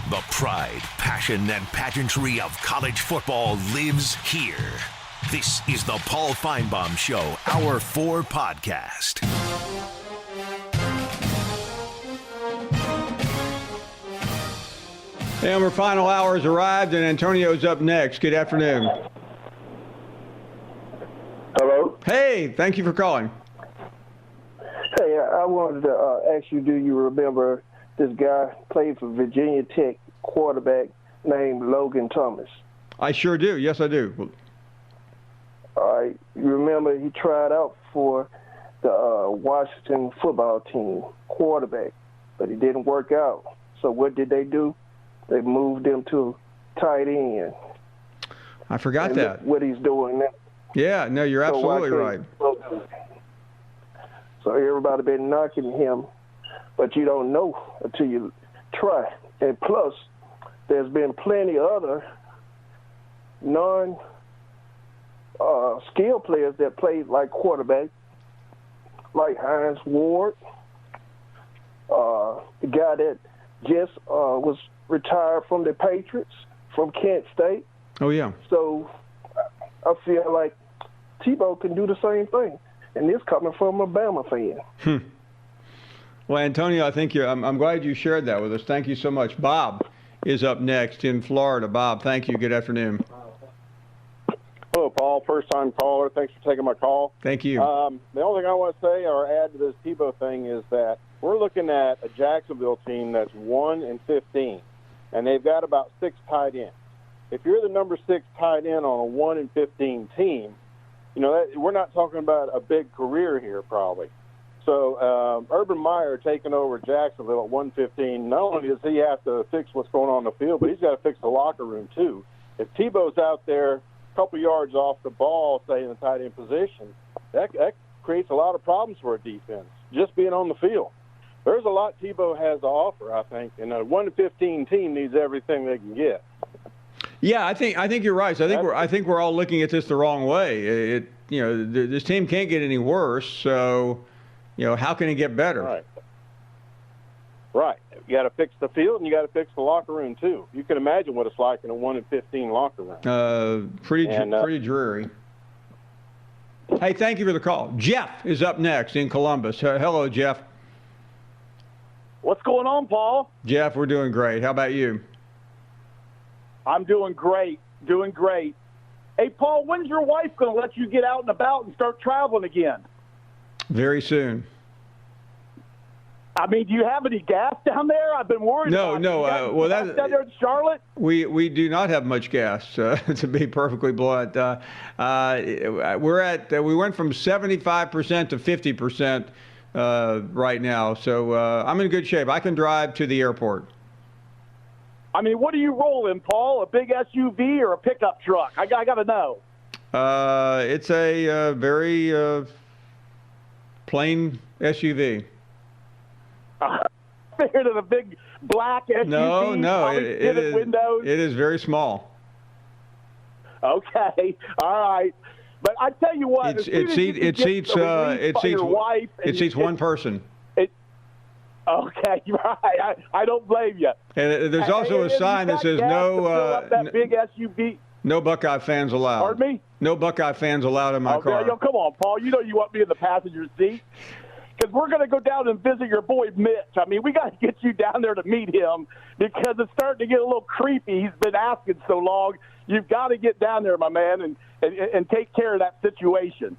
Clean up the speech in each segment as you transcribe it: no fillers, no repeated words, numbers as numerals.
The pride, passion, and pageantry of college football lives here. This is the Paul Feinbaum Show, Hour 4 podcast. And our final hour has arrived, and Antonio's up next. Good afternoon. Hello? Hey, thank you for calling. Hey, I wanted to ask you, do you remember this guy played for Virginia Tech quarterback named Logan Thomas? I sure do. Yes, I do. All right. You remember he tried out for the Washington football team, quarterback, but he didn't work out. So what did they do? They moved him to tight end. I forgot that. What he's doing now. Yeah, no, you're absolutely right. So everybody been knocking him, but you don't know until you try. And plus, there's been plenty other non-skill players that played like quarterback, like Hines Ward, the guy that just was retired from the Patriots from Kent State. Oh, yeah. So I feel like Tebow can do the same thing. And this coming from a Bama fan. Well, Antonio, I think I'm glad you shared that with us. Thank you so much. Bob is up next in Florida. Bob, thank you. Good afternoon. Hello, Paul. First-time caller. Thanks for taking my call. Thank you. The only thing I want to say or add to this Tebow thing is that we're looking at a Jacksonville team that's 1-15, and they've got about 6 tight ends. If you're the number 6 tight end on a 1-15 team, you know, we're not talking about a big career here probably. So Urban Meyer taking over Jacksonville at 1-15, not only does he have to fix what's going on in the field, but he's got to fix the locker room too. If Tebow's out there a couple yards off the ball, say in the tight end position, that creates a lot of problems for a defense, just being on the field. There's a lot Tebow has to offer, I think, and a 1-15 team needs everything they can get. Yeah, I think you're right. So I think we're all looking at this the wrong way. This team can't get any worse. So, how can it get better? Right. You got to fix the field and you got to fix the locker room too. You can imagine what it's like in a 1-15 locker room. Pretty dreary. Hey, thank you for the call. Jeff is up next in Columbus. Hello, Jeff. What's going on, Paul? Jeff, we're doing great. How about you? I'm doing great. Hey, Paul, when's your wife going to let you get out and about and start traveling again? Very soon. I mean, do you have any gas down there? I've been worried about it. Well, down there in Charlotte? We do not have much gas, to be perfectly blunt. We went from 75% to 50% right now, so I'm in good shape. I can drive to the airport. I mean, what are you rolling, Paul? A big SUV or a pickup truck? I got to know. It's a very plain SUV. Bigger than a big black SUV. No, it is very small. Okay, all right. But I tell you what, it seats one person. Okay, right. I don't blame you. And there's also a sign that says that big SUV. No Buckeye fans allowed. Pardon me? No Buckeye fans allowed in my car. Come on, Paul. You know you want me in the passenger seat. Because we're going to go down and visit your boy Mitch. I mean, we got to get you down there to meet him because it's starting to get a little creepy. He's been asking so long. You've got to get down there, my man, and take care of that situation.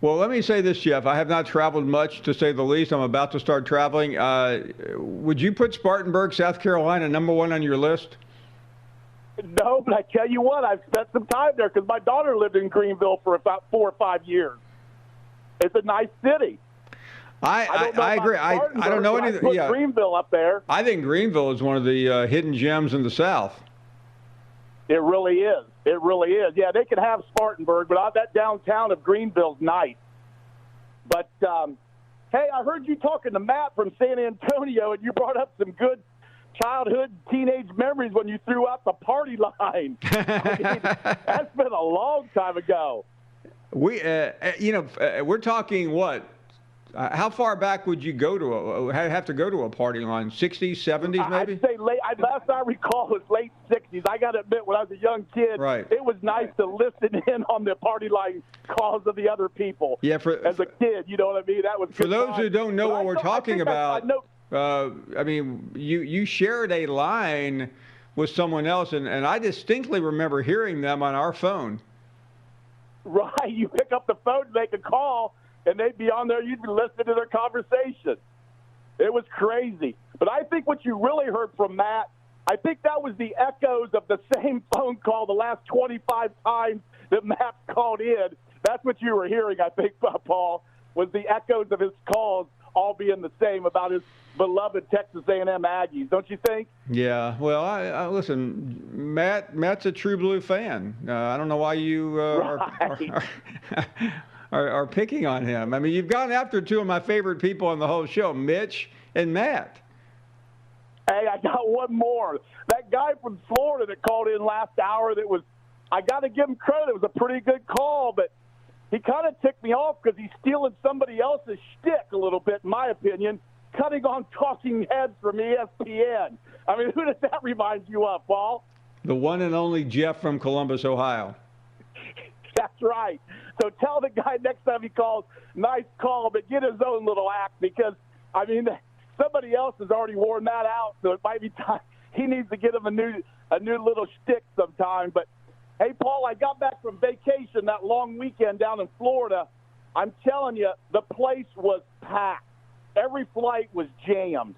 Well, let me say this, Jeff. I have not traveled much, to say the least. I'm about to start traveling. Would you put Spartanburg, South Carolina, number 1 on your list? No, but I tell you what, I've spent some time there because my daughter lived in Greenville for about 4 or 5 years. It's a nice city. I agree. I don't know anything. Yeah, Greenville up there. I think Greenville is one of the hidden gems in the South. It really is. It really is. Yeah, they could have Spartanburg, but that downtown of Greenville's nice. But, hey, I heard you talking to Matt from San Antonio, and you brought up some good childhood, teenage memories when you threw out the party line. I mean, that's been a long time ago. We're talking what? how far back would you go to have to go to a party line? 60s, 70s, maybe? I'd say last I recall was late 60s. I got to admit, when I was a young kid, Right. it was nice to listen in on the party line calls of the other people. Yeah, as a kid, you know what I mean? That was for good those time. who don't know But what we're talking about. I mean, you shared a line with someone else, and I distinctly remember hearing them on our phone. Right. You pick up the phone, make a call, and they'd be on there. You'd be listening to their conversation. It was crazy. But I think what you really heard from Matt, I think that was the echoes of the same phone call the last 25 times that Matt called in. That's what you were hearing, I think, Paul, was the echoes of his calls all being the same about his beloved Texas A&M Aggies, don't you think? Yeah. Well, I listen, Matt's a true blue fan. I don't know why you are picking on him. I mean, you've gone after two of my favorite people on the whole show, Mitch and Matt. Hey, I got one more. That guy from Florida that called in last hour, I got to give him credit. It was a pretty good call, but he kind of ticked me off because he's stealing somebody else's shtick a little bit, in my opinion, cutting on talking heads from ESPN. I mean, who does that remind you of, Paul? The one and only Jeff from Columbus, Ohio. That's right. So tell the guy next time he calls, nice call, but get his own little act because, I mean, somebody else has already worn that out, so it might be time. He needs to get him a new little shtick sometime. But, hey, Paul, I got back from vacation that long weekend down in Florida. I'm telling you, the place was packed. Every flight was jammed.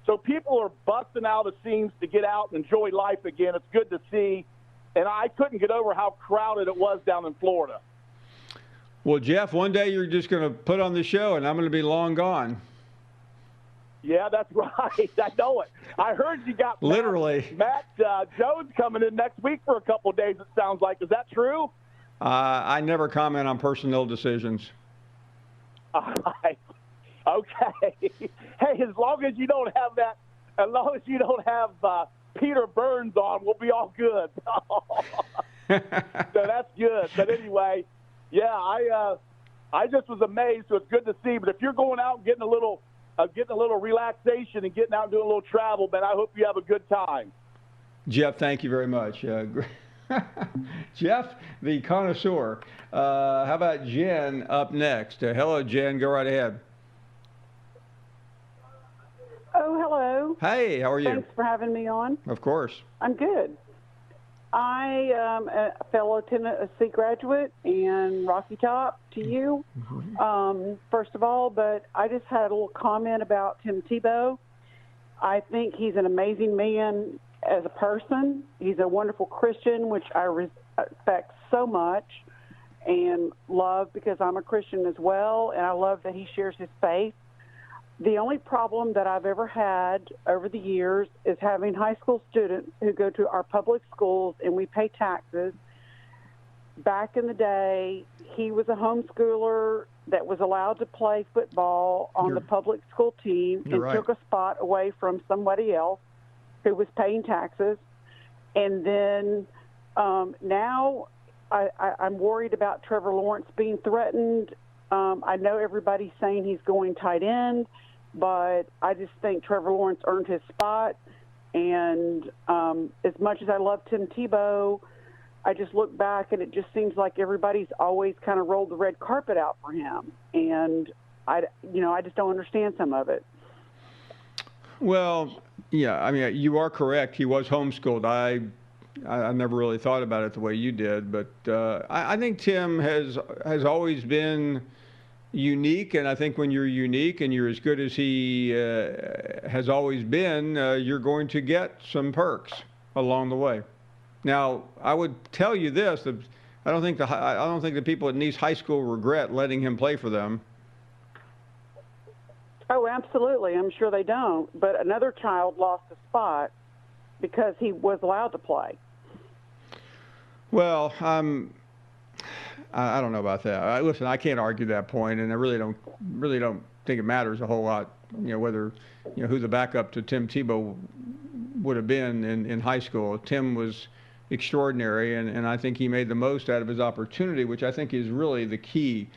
So people are busting out of seams to get out and enjoy life again. It's good to see. And I couldn't get over how crowded it was down in Florida. Well, Jeff, one day you're just going to put on the show, and I'm going to be long gone. Yeah, that's right. I know it. I heard you got literally Matt Jones coming in next week for a couple of days, it sounds like. Is that true? I never comment on personnel decisions. All right. Okay. Hey, as long as you don't have Peter Burns on, we'll be all good. So that's good. But anyway, yeah, I just was amazed. So it's good to see. But if you're going out and getting a little relaxation and getting out and doing a little travel, man, I hope you have a good time. Jeff, thank you very much. Jeff, the connoisseur. How about Jen up next? Hello, Jen. Go right ahead. Oh, hello. Hey, how are you? Thanks for having me on. Of course. I'm good. I am a fellow Tennessee graduate and Rocky Top to you, first of all, but I just had a little comment about Tim Tebow. I think he's an amazing man as a person. He's a wonderful Christian, which I respect so much and love because I'm a Christian as well, and I love that he shares his faith. The only problem that I've ever had over the years is having high school students who go to our public schools and we pay taxes. Back in the day, he was a homeschooler that was allowed to play football on the public school team and took a spot away from somebody else who was paying taxes. And then now I'm worried about Trevor Lawrence being threatened. I know everybody's saying he's going tight end, but I just think Trevor Lawrence earned his spot. And as much as I love Tim Tebow, I just look back and it just seems like everybody's always kind of rolled the red carpet out for him. And I just don't understand some of it. Well, yeah, I mean, you are correct. He was homeschooled. I never really thought about it the way you did, but I think Tim has always been unique, and I think when you're unique and you're as good as he has always been, you're going to get some perks along the way. Now, I would tell you this: that I don't think the people at Nice High School regret letting him play for them. Oh, absolutely. I'm sure they don't. But another child lost a spot because he was allowed to play. Well, I don't know about that. Listen, I can't argue that point, and I really don't think it matters a whole lot. Whether who the backup to Tim Tebow would have been in high school. Tim was extraordinary, and I think he made the most out of his opportunity, which I think is really the key.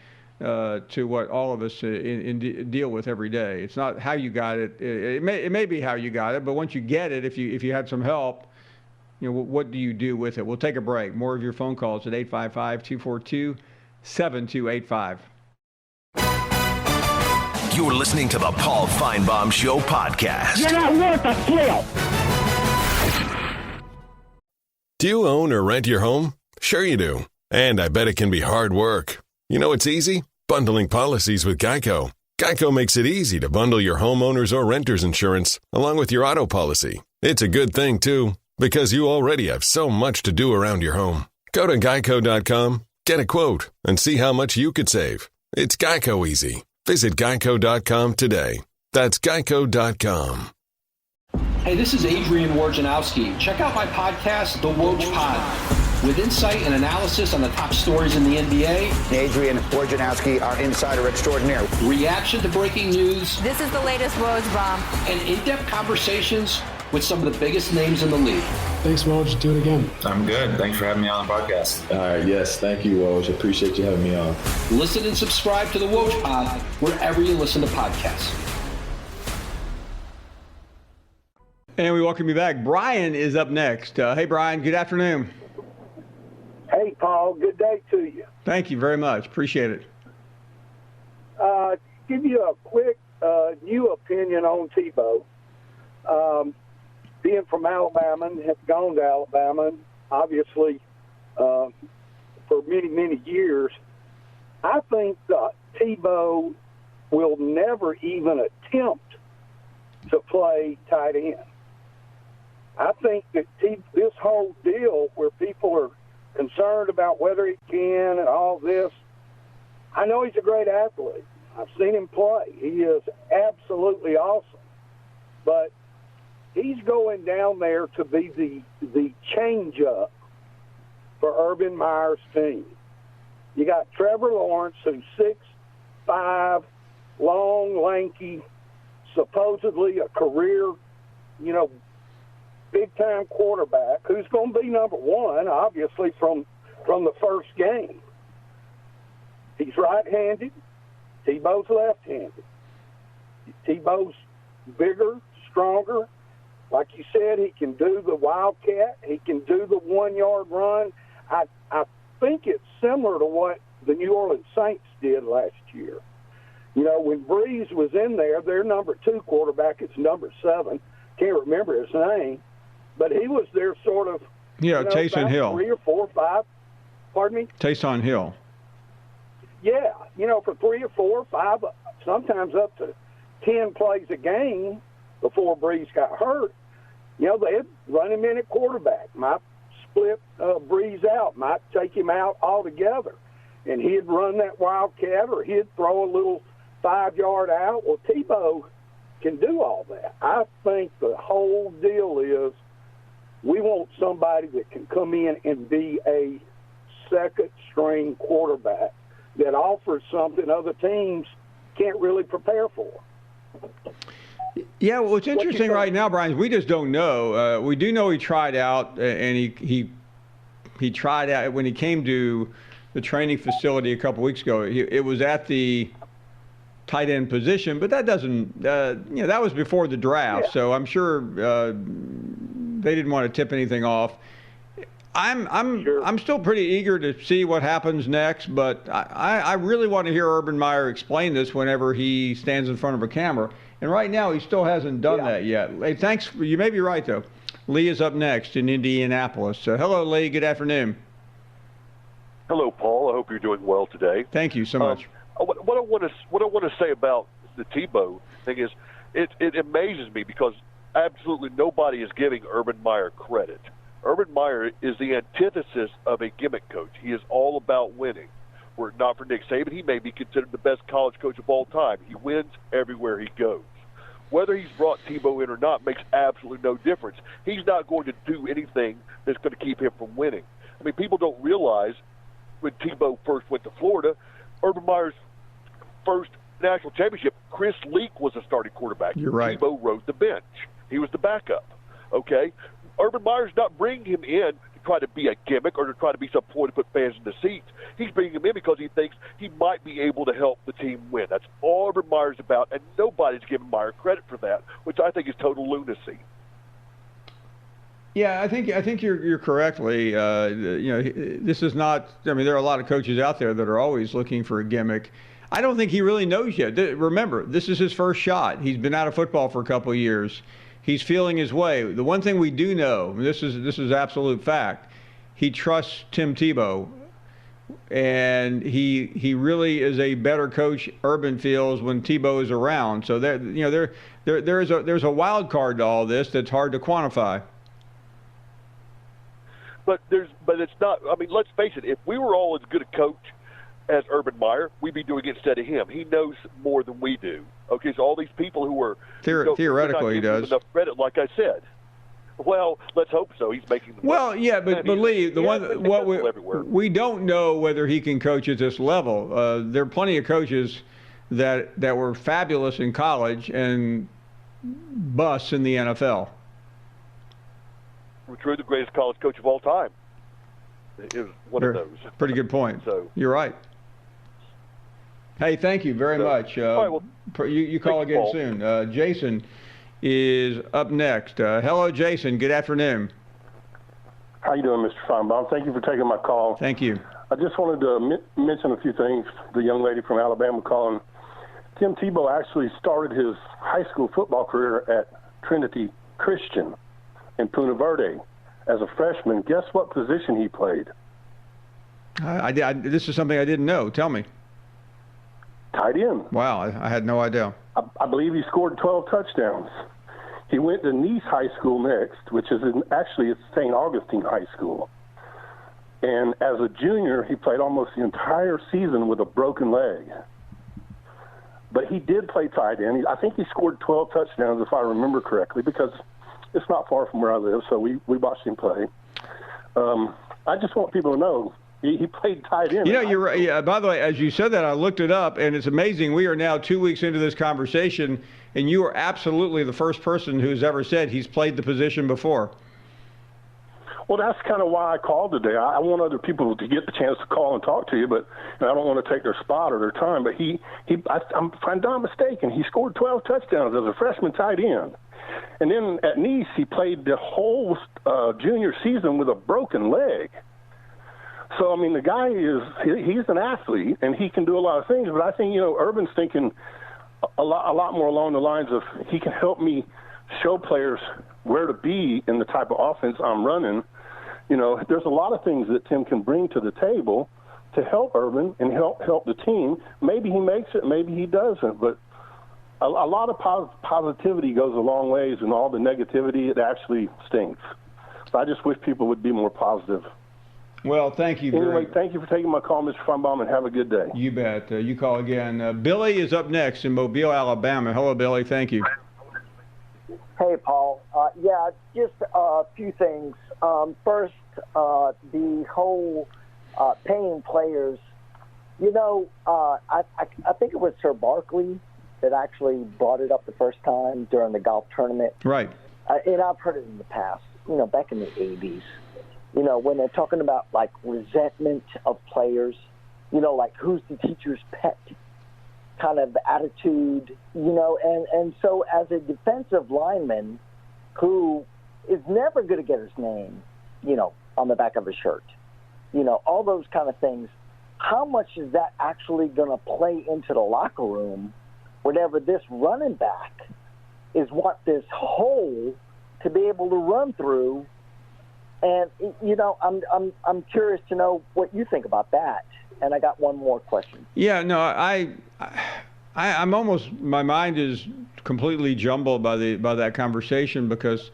to what all of us deal with every day. It's not how you got it. It may be how you got it, but once you get it, if you had some help, what do you do with it? We'll take a break. More of your phone calls at 855-242-7285. You're listening to the Paul Feinbaum Show podcast. You're not worth a flip. Do you own or rent your home? Sure you do. And I bet it can be hard work. You know it's easy? Bundling policies with Geico. Geico makes it easy to bundle your homeowner's or renter's insurance along with your auto policy. It's a good thing, too, because you already have so much to do around your home. Go to geico.com, get a quote, and see how much you could save. It's Geico easy. Visit geico.com today. That's geico.com. Hey, this is Adrian Wojnarowski. Check out my podcast, The Woj Pod, with insight and analysis on the top stories in the NBA. Adrian Wojnarowski, our insider extraordinaire. Reaction to breaking news. This is the latest Woj bomb. And in-depth conversations with some of the biggest names in the league. Thanks, Woj. Do it again. I'm good. Thanks for having me on the podcast. All right. Yes. Thank you, Woj. Appreciate you having me on. Listen and subscribe to The Woj Pod wherever you listen to podcasts. And we welcome you back. Brian is up next. Hey, Brian. Good afternoon. Hey, Paul. Good day to you. Thank you very much. Appreciate it. Give you a quick new opinion on Tebow. Being from Alabama and have gone to Alabama, obviously, for many, many years, I think Tebow will never even attempt to play tight end. I think that this whole deal where people are concerned about whether he can and all this, I know he's a great athlete. I've seen him play. He is absolutely awesome. But he's going down there to be the change-up for Urban Meyer's team. You got Trevor Lawrence, who's 6'5", long, lanky, supposedly a career, big-time quarterback, who's going to be number one, obviously, from the first game. He's right-handed. Tebow's left-handed. Tebow's bigger, stronger. Like you said, he can do the wildcat. He can do the 1-yard run. I think it's similar to what the New Orleans Saints did last year. When Breeze was in there, their number 2 quarterback is number 7. Can't remember his name, but he was their sort of, Taysom Hill. 3 or 4 or 5. Pardon me? Taysom Hill. Yeah, for 3 or 4 or 5, sometimes up to 10 plays a game before Breeze got hurt. They'd run him in at quarterback, might split Breeze out, might take him out altogether, and he'd run that wildcat or he'd throw a little 5-yard out. Well, Tebow can do all that. I think the whole deal is we want somebody that can come in and be a second-string quarterback that offers something other teams can't really prepare for. Yeah, well, what's interesting right now, Brian, is we just don't know. We do know he tried out, and he tried out when he came to the training facility a couple weeks ago. It was at the tight end position, but that doesn't, that was before the draft, so I'm sure they didn't want to tip anything off. I'm still pretty eager to see what happens next, but I really want to hear Urban Meyer explain this whenever he stands in front of a camera. And right now, he still hasn't done that yet. Hey, thanks. You may be right, though. Lee is up next in Indianapolis. Hello, Lee. Good afternoon. Hello, Paul. I hope you're doing well today. Thank you so much. What I want to say about the Tebow thing is it amazes me because absolutely nobody is giving Urban Meyer credit. Urban Meyer is the antithesis of a gimmick coach. He is all about winning. Were it not for Nick Saban, he may be considered the best college coach of all time. He wins everywhere he goes. Whether he's brought Tebow in or not makes absolutely no difference. He's not going to do anything that's going to keep him from winning. I mean, people don't realize when Tebow first went to Florida, Urban Meyer's first national championship, Chris Leak was a starting quarterback. You're right. Tebow rode the bench. He was the backup. Okay? Urban Meyer's not bringing him in to try to be a gimmick or to try to be some ploy to put fans in the seats. He's bringing him in because he thinks he might be able to help the team win. That's all Urban Meyer's about, and nobody's giving Meyer credit for that, which I think is total lunacy. Yeah, I think you're correctly. This is not. I mean, there are a lot of coaches out there that are always looking for a gimmick. I don't think he really knows yet. Remember, this is his first shot. He's been out of football for a couple of years. He's feeling his way. The one thing we do know, this is absolute fact, he trusts Tim Tebow, and he really is a better coach. Urban feels when Tebow is around. So there's a wild card to all this that's hard to quantify. But it's not. I mean, let's face it. If we were all as good a coach as Urban Meyer, we'd be doing it instead of him. He knows more than we do. Okay, so all these people who are theoretically, he does enough credit, like I said. Well, let's hope so. He's making the well, yeah, but Lee, we don't know whether he can coach at this level. There are plenty of coaches that were fabulous in college and busts in the NFL. Drew, the greatest college coach of all time, is one of those. Pretty good point. So you're right. Hey, thank you very much. All right, well, you call again soon. Jason is up next. Hello, Jason. Good afternoon. How you doing, Mr. Feinbaum? Thank you for taking my call. Thank you. I just wanted to mention a few things. The young lady from Alabama calling. Tim Tebow actually started his high school football career at Trinity Christian in Punta Verde as a freshman. Guess what position he played? This is something I didn't know. Tell me. Tight end. Wow, I had no idea. I believe he scored 12 touchdowns. He went to Nice High School next, which is actually it's St. Augustine High School. And as a junior, he played almost the entire season with a broken leg. But he did play tight end. I think he scored 12 touchdowns, if I remember correctly, because it's not far from where I live, so we watched him play. I just want people to know he played tight end. You're right. Yeah, by the way, as you said that, I looked it up, and it's amazing. We are now 2 weeks into this conversation, and you are absolutely the first person who's ever said he's played the position before. Well, that's kind of why I called today. I want other people to get the chance to call and talk to you, but I don't want to take their spot or their time. But if I'm not mistaken, he scored 12 touchdowns as a freshman tight end. And then at Nice, he played the whole junior season with a broken leg. So, I mean, the guy he's an athlete, and he can do a lot of things. But I think, Urban's thinking a lot more along the lines of he can help me show players where to be in the type of offense I'm running. There's a lot of things that Tim can bring to the table to help Urban and help the team. Maybe he makes it, maybe he doesn't. But a lot of positivity goes a long ways, and all the negativity, it actually stinks. So I just wish people would be more positive. Well, thank you. Anyway, thank you for taking my call, Mr. Feinbaum, and have a good day. You bet. You call again. Billy is up next in Mobile, Alabama. Hello, Billy. Thank you. Hey, Paul. Just a few things. First, the whole paying players. I think it was Sir Barkley that actually brought it up the first time during the golf tournament. Right. And I've heard it in the past, back in the 80s. When they're talking about, like, resentment of players, like who's the teacher's pet kind of attitude, and so as a defensive lineman who is never going to get his name, on the back of his shirt, all those kind of things, how much is that actually going to play into the locker room whenever this running back is want this hole to be able to run through? And I'm curious to know what you think about that. And I got one more question. Yeah, no, I'm almost, my mind is completely jumbled by that conversation because,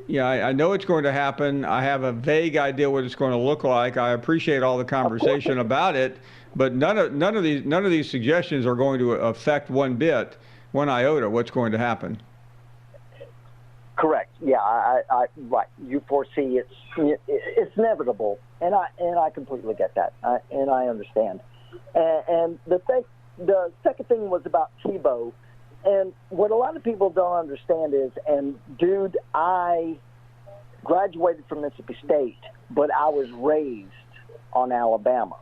I know it's going to happen. I have a vague idea what it's going to look like. I appreciate all the conversation about it, but none of these suggestions are going to affect one iota what's going to happen. Correct. Yeah, I right. You foresee it's inevitable, and I completely get that, and I understand. And the second thing was about Tebow, and what a lot of people don't understand is, and dude, I graduated from Mississippi State, but I was raised on Alabama.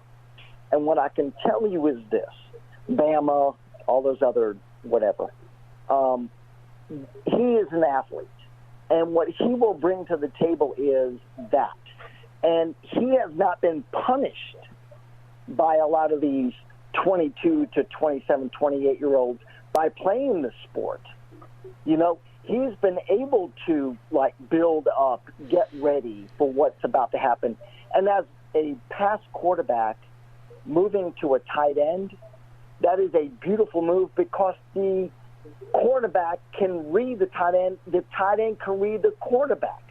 And what I can tell you is this: Bama, all those other whatever. He is an athlete, and what he will bring to the table is that. And he has not been punished by a lot of these 22 to 27, 28-year-olds by playing the sport. You know, he's been able to, like, build up, get ready for what's about to happen. And as a past quarterback moving to a tight end, that is a beautiful move because the quarterback can read the tight end. The tight end can read the quarterback.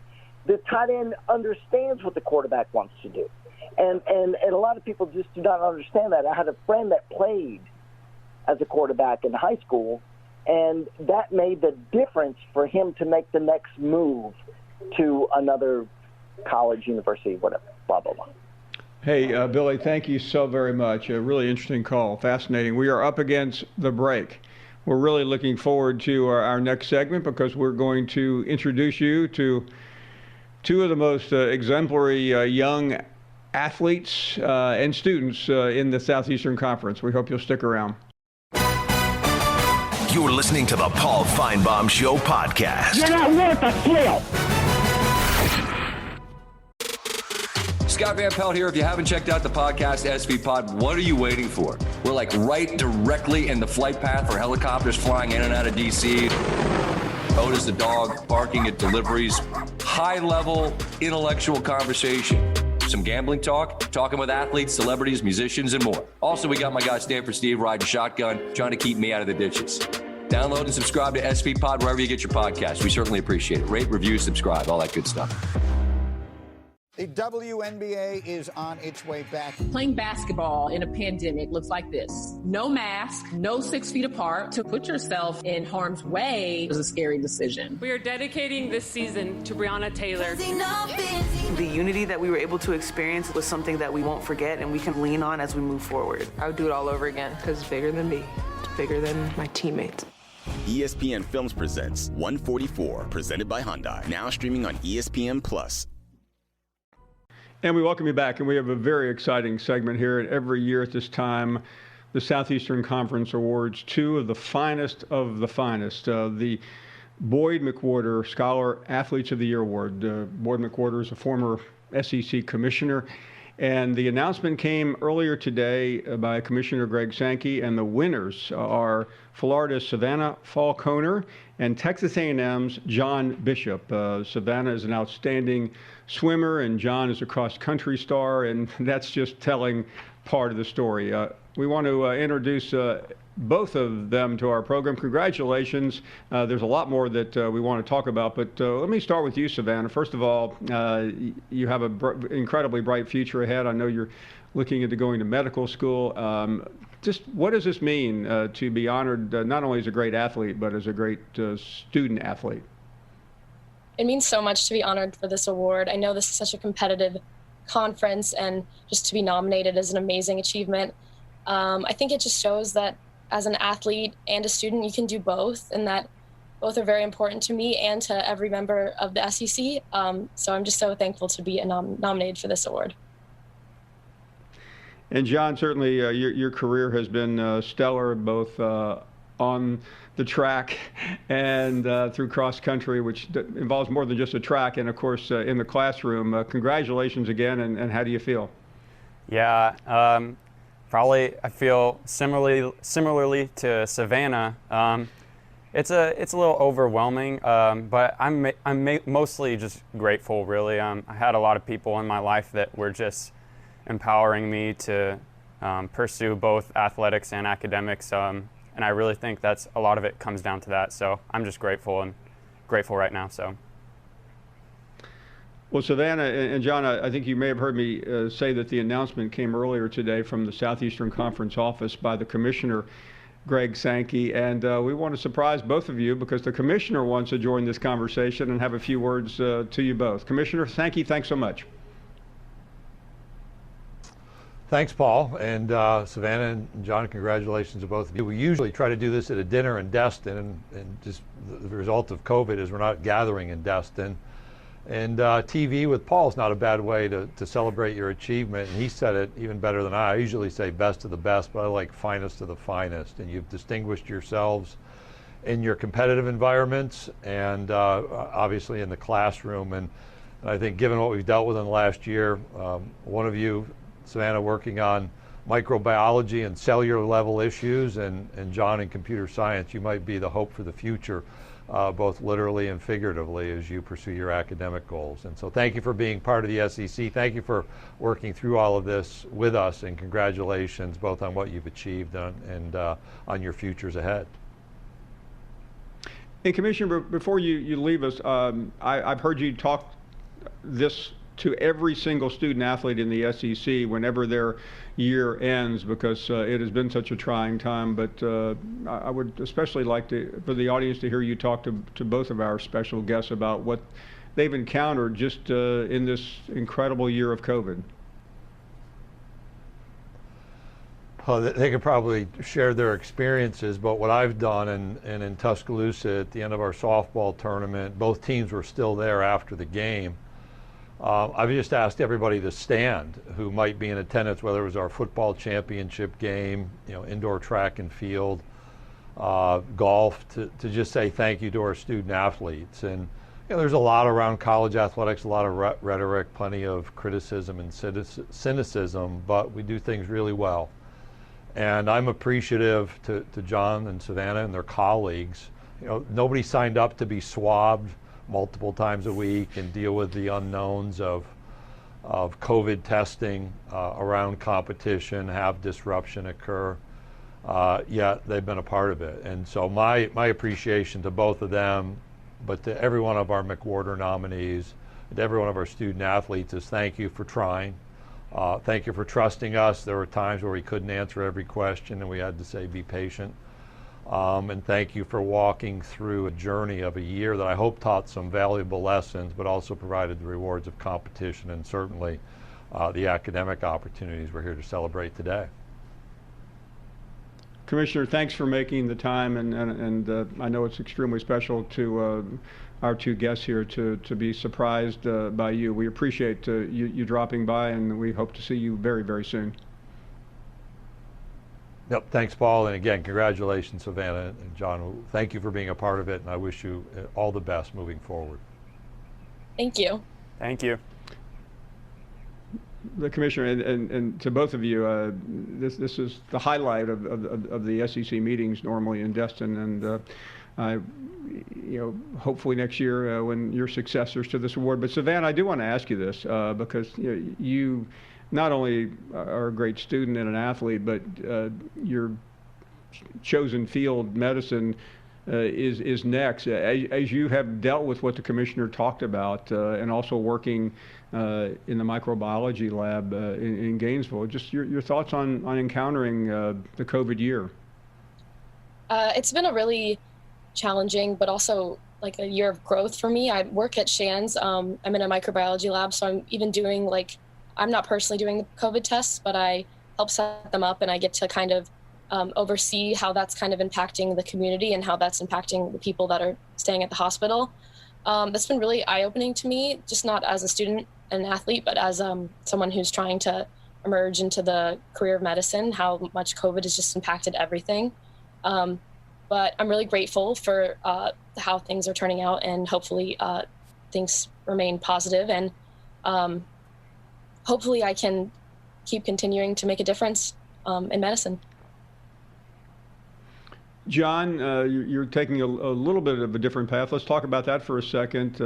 The tight end understands what the quarterback wants to do. And a lot of people just do not understand that. I had a friend that played as a quarterback in high school, and that made the difference for him to make the next move to another college, university, whatever, blah, blah, blah. Hey, Billy, thank you so very much. A really interesting call. Fascinating. We are up against the break. We're really looking forward to our next segment because we're going to introduce you to two of the most exemplary young athletes and students in the Southeastern Conference. We hope you'll stick around. You're listening to the Paul Feinbaum Show podcast. You're not worth a flail. Scott Van Pelt here. If you haven't checked out the podcast SV Pod, what are you waiting for? We're like right directly in the flight path for helicopters flying in and out of DC. Otis the dog barking at deliveries. High-level intellectual conversation. Some gambling talk, talking with athletes, celebrities, musicians, and more. Also, we got my guy Stanford Steve riding shotgun, trying to keep me out of the ditches. Download and subscribe to SV Pod wherever you get your podcast. We certainly appreciate it. Rate, review, subscribe, all that good stuff. The WNBA is on its way back. Playing basketball in a pandemic looks like this. No mask, no 6 feet apart. To put yourself in harm's way is a scary decision. We are dedicating this season to Breonna Taylor. The unity that we were able to experience was something that we won't forget and we can lean on as we move forward. I would do it all over again because it's bigger than me. It's bigger than my teammates. ESPN Films presents 144, presented by Hyundai. Now streaming on ESPN+. And we welcome you back, and we have a very exciting segment here. And every year at this time, the Southeastern Conference awards two of the finest of the finest. The Boyd McWhorter Scholar Athletes of the Year Award. Boyd McWhorter is a former SEC commissioner, and the announcement came earlier today by Commissioner Greg Sankey, and the winners are Florida's Savannah Falconer and Texas A&M's John Bishop. Savannah is an outstanding swimmer, and John is a cross-country star, and that's just telling part of the story. We want to introduce both of them to our program. Congratulations. There's a lot more that we want to talk about, but let me start with you, Savannah. First of all, you have an incredibly bright future ahead. I know you're looking into going to medical school. Just what does this mean to be honored not only as a great athlete, but as a great student athlete? It means so much to be honored for this award. I know this is such a competitive conference, and just to be nominated is an amazing achievement. I think it just shows that as an athlete and a student, you can do both, and that both are very important to me and to every member of the SEC. So I'm just so thankful to be nominated for this award. And John, certainly your career has been stellar, both on the track and through cross country, which involves more than just a track, and of course in the classroom. Congratulations again, and how do you feel? Yeah, probably I feel similarly to Savannah. It's a little overwhelming, but I'm mostly just grateful, really. I had a lot of people in my life that were just empowering me to pursue both athletics and academics, and I really think that's a lot of it comes down to that. So I'm just grateful right now. So. Well, Savannah and John, I think you may have heard me say that the announcement came earlier today from the Southeastern Conference office by the Commissioner, Greg Sankey, and we want to surprise both of you because the Commissioner wants to join this conversation and have a few words to you both. Commissioner Sankey, thanks so much. Thanks, Paul, and Savannah and John, congratulations to both of you. We usually try to do this at a dinner in Destin, and just the result of COVID is we're not gathering in Destin. And TV with Paul is not a bad way to celebrate your achievement. And he said it even better than I. I usually say best of the best, but I like finest of the finest. And you've distinguished yourselves in your competitive environments and obviously in the classroom. And I think given what we've dealt with in the last year, one of you, Savannah, working on microbiology and cellular level issues, and John in computer science, you might be the hope for the future, both literally and figuratively, as you pursue your academic goals. And so thank you for being part of the SEC. Thank you for working through all of this with us, and congratulations both on what you've achieved and on your futures ahead. And Commissioner, before you leave us, I've heard you talk this to every single student athlete in the SEC whenever their year ends, because it has been such a trying time. But I would especially like for the audience to hear you talk to both of our special guests about what they've encountered just in this incredible year of COVID. Well, they could probably share their experiences, but what I've done, and in Tuscaloosa at the end of our softball tournament, both teams were still there after the game. I've just asked everybody to stand who might be in attendance, whether it was our football championship game, indoor track and field, golf, to just say thank you to our student athletes. And there's a lot around college athletics, a lot of rhetoric, plenty of criticism and cynicism, but we do things really well. And I'm appreciative to John and Savannah and their colleagues. Nobody signed up to be swabbed multiple times a week and deal with the unknowns of COVID testing around competition, have disruption occur. Yet they've been a part of it. And so my appreciation to both of them, but to every one of our McWhorter nominees, to every one of our student athletes, is thank you for trying. Thank you for trusting us. There were times where we couldn't answer every question and we had to say be patient. And thank you for walking through a journey of a year that I hope taught some valuable lessons, but also provided the rewards of competition and certainly the academic opportunities we're here to celebrate today. Commissioner, thanks for making the time, and I know it's extremely special to our two guests here to be surprised by you. We appreciate you dropping by, and we hope to see you very, very soon. Yep, thanks, Paul, and again, congratulations, Savannah and John. Thank you for being a part of it, and I wish you all the best moving forward. Thank you. Thank you. The Commissioner, and to both of you, this is the highlight of the SEC meetings normally in Destin, and hopefully next year when you're successors to this award. But Savannah, I do want to ask you this because you not only are a great student and an athlete, but your chosen field, medicine, is next. As you have dealt with what the Commissioner talked about, and also working in the microbiology lab in Gainesville, just your thoughts on encountering the COVID year. It's been a really challenging, but also like a year of growth for me. I work at Shands. I'm in a microbiology lab, so I'm even doing I'm not personally doing the COVID tests, but I help set them up, and I get to kind of oversee how that's kind of impacting the community and how that's impacting the people that are staying at the hospital. That's been really eye-opening to me, just not as a student and athlete, but as someone who's trying to emerge into the career of medicine, how much COVID has just impacted everything. But I'm really grateful for how things are turning out, and hopefully things remain positive, and hopefully I can keep continuing to make a difference in medicine. John, you're taking a little bit of a different path. Let's talk about that for a second.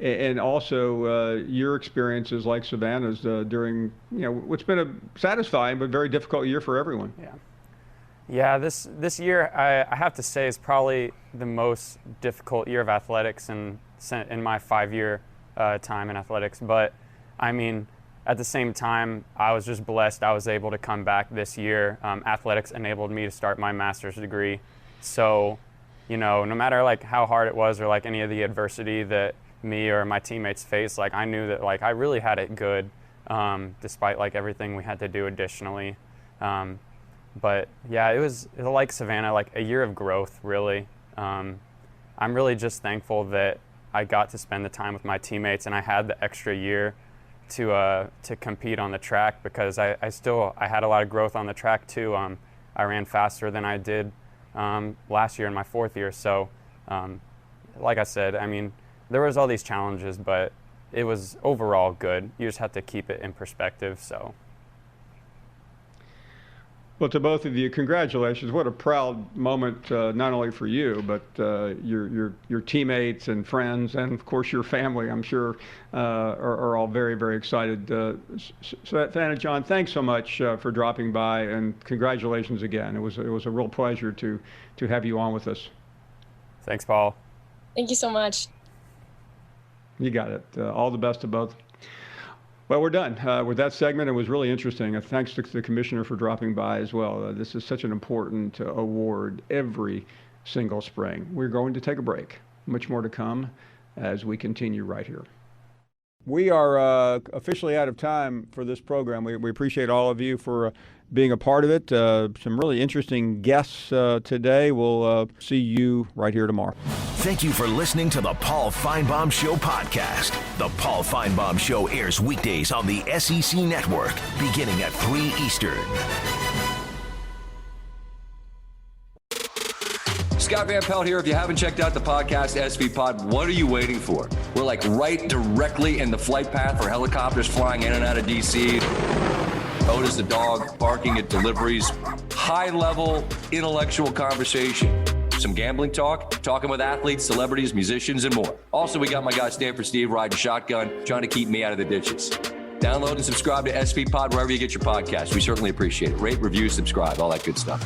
And also your experiences like Savannah's during what's been a satisfying but very difficult year for everyone. Yeah, this year I have to say is probably the most difficult year of athletics in my 5-year time in athletics. But I mean, at the same time, I was just blessed I was able to come back this year. Athletics enabled me to start my master's degree. So, no matter how hard it was or any of the adversity that me or my teammates faced, I knew that I really had it good, despite everything we had to do additionally. But yeah, it was like Savannah, a year of growth, really. I'm really just thankful that I got to spend the time with my teammates, and I had the extra year to compete on the track, because I had a lot of growth on the track too. I ran faster than I did last year in my 4th year. So like I said, I mean, there was all these challenges, but it was overall good. You just have to keep it in perspective. So. Well, to both of you, congratulations. What a proud moment, not only for you, but your teammates and friends, and of course your family, I'm sure, are all very, very excited. Savannah, John, thanks so much for dropping by, and congratulations again. It was a real pleasure to have you on with us. Thanks, Paul. Thank you so much. You got it. All the best to both. Well, we're done with that segment. It was really interesting. Thanks to the commissioner for dropping by as well. This is such an important award every single spring. We're going to take a break. Much more to come as we continue right here. We are officially out of time for this program. We appreciate all of you for being a part of it. Some really interesting guests today. We'll see you right here tomorrow. Thank you for listening to the Paul Feinbaum Show podcast. The Paul Feinbaum Show airs weekdays on the SEC Network, beginning at 3 Eastern. Scott Van Pelt here. If you haven't checked out the podcast SV Pod, what are you waiting for? We're like right directly in the flight path for helicopters flying in and out of DC. Otis the dog barking at deliveries. High-level intellectual conversation. Some gambling talk, talking with athletes, celebrities, musicians, and more. Also, we got my guy Stanford Steve riding shotgun, trying to keep me out of the ditches. Download and subscribe to SV Pod wherever you get your podcasts. We certainly appreciate it. Rate, review, subscribe, all that good stuff.